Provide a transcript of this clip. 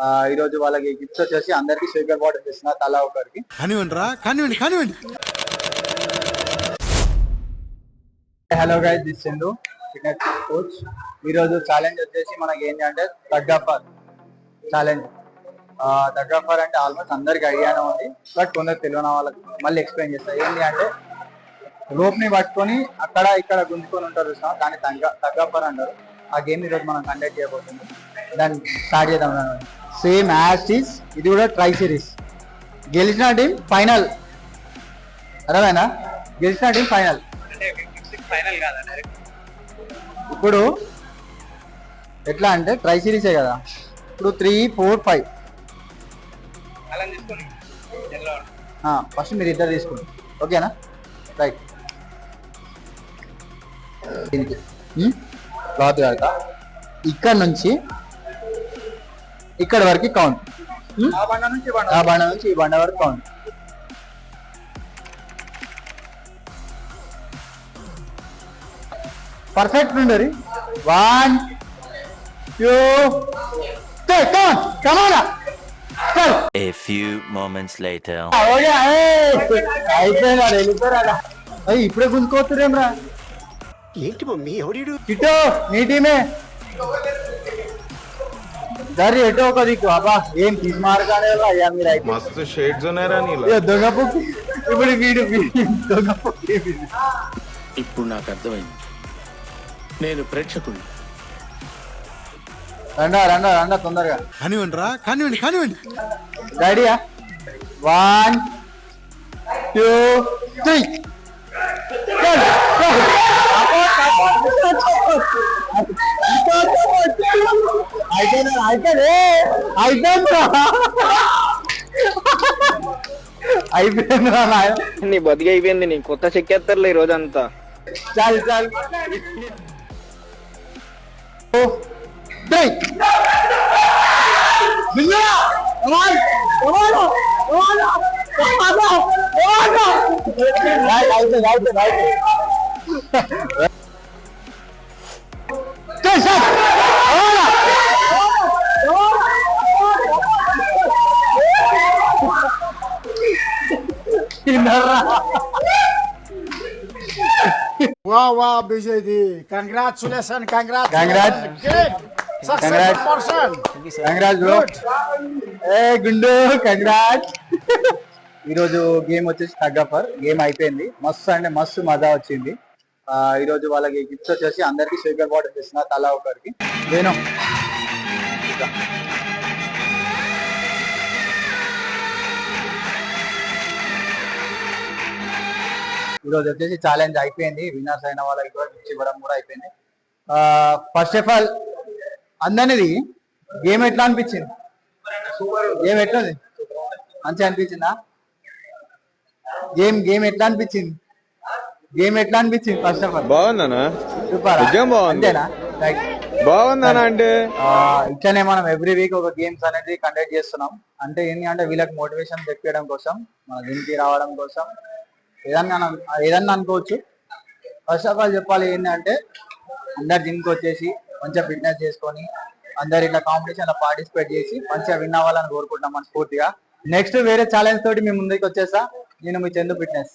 ఈ రోజు వాళ్ళకి గిఫ్ట్స్ వచ్చేసి అందరికి స్పీకర్ బాటిల్స్ ఇస్తున్నా తలా ఒకరికి. కానివ్వండి. Hello guys, this Chandu, fitness coach. ఈ రోజు ఛాలెంజ్ వచ్చేసి మనకి ఏంటి అంటే తగ్గఫర్ ఛాలెంజ్. తగ్గఫర్ అంటే ఆల్మోస్ట్ అందరికి ఐడియానే ఉంది, బట్ కొందరు తెలియని వాళ్ళకి మళ్ళీ ఎక్స్ప్లెయిన్ చేస్తారు. ఏంటి అంటే రోప్ ని పట్టుకొని అక్కడ ఇక్కడ గుంజుకొని ఉంటారు, దాన్ని తగ్గఫర్ అంటారు. ఆ గేమ్ ఈ రోజు మనం కండక్ట్ చేయబోతుంది. దాన్ని స్టార్ట్ చేద్దాం. సేమ్ యాజ్ ఈస్, ఇది కూడా ట్రై సిరీస్. గెలిచిన టీం ఫైనల్. అర్థమైనా? గెలిచిన టీం ఫైనల్. ఇప్పుడు ఎట్లా అంటే ట్రై సిరీసే కదా. ఇప్పుడు 3, 4, 5 ఫస్ట్ మీరు ఇద్దరు తీసుకోండి, ఓకేనా? రైట్. క్లాత్ కడతా. ఇక్కడ నుంచి ఇక్కడ వరకు కౌంట్. ఆ బండ నుంచి ఈ బండ వరకు కౌంట్. పర్ఫెక్ట్ ఉండరు. 1, 2, 3 count. Come on. A few moments later. ఇప్పుడే గుంజుకోతురేం రా. ఏంటి మమ్మీ ఎవడు? ఇటో నీ టీమే సరే, ఎటో ఒక దిక్కు. అబ్బా ఏం తీసుమారగానే అయ్యా మీరు. అయితే మస్తు షేడ్స్ ఉన్నాయరా నీలో. దొంగపొక్కి ఇప్పుడు వీడు దొంగపొక్కి. ఇప్పుడు నాకు అర్థమైంది, నేను ప్రేక్షకుడు. రండా తొందరగా. కానివ్వండి. రెడీయా? 1, 2, 3 అయిపోయిందిరా నాయ. నీ బతికి అయిపోయింది. నీ కొత్త చెక్కేస్తారులే ఈ రోజంతా. చాలు 2, 3 Wow, BJD. Congratulations. Congrats bro. Hey గుండు, కంగ్రాట్స్. ఈరోజు గేమ్ వచ్చేసి తగ్గఫర్ గేమ్ అయిపోయింది. మస్తు అంటే మస్తు మజా వచ్చింది. ఈరోజు వాళ్ళకి గిఫ్ట్స్ వచ్చేసి అందరికి స్పీకర్ బాటిల్స్ ఇస్తున్నా తలా ఒకరికి. నేను ఈరోజు వచ్చేసి ఛాలెంజ్ అయిపోయింది. విన్నర్స్ అయిన వాళ్ళకి కూడా గిఫ్ట్స్ ఇవ్వడం కూడా అయిపోయింది. ఫస్ట్ ఆఫ్ ఆల్ అందరిది గేమ్ ఎట్లా అనిపించింది? గేమ్ ఎట్లా మంచిగా అనిపించిందా? గేమ్ ఎట్లా అనిపించింది? ఫస్ట్ ఆఫ్ ఆల్ బాగుందనా? సూపర్. అంతేనా? రైట్. బాగుందనా? అంటే ఇట్లనే మనం ఎవ్రీ వీక్ ఒక గేమ్స్ అనేది కండక్ట్ చేస్తున్నాం. అంటే ఏంటి అంటే వీళ్ళకి మోటివేషన్ తెప్పించడం కోసం, మన దీనికి రావడం కోసం, ఏదన్నా అనుకోవచ్చు. ఫస్ట్ ఆఫ్ ఆల్ చెప్పాలి ఏంటి అంటే అందరు జిమ్కి వచ్చేసి మంచిగా ఫిట్నెస్ చేసుకొని అందరు ఇట్లా కాంపిటీషన్ లో పార్టిసిపేట్ చేసి మంచిగా విన్ అవ్వాలని కోరుకుంటున్నాం మనస్ఫూర్తిగా. నెక్స్ట్ వేరే ఛాలెంజ్ తోటి మీ ముందుకు వచ్చేసా. నేను మీ చందు ఫిట్నెస్.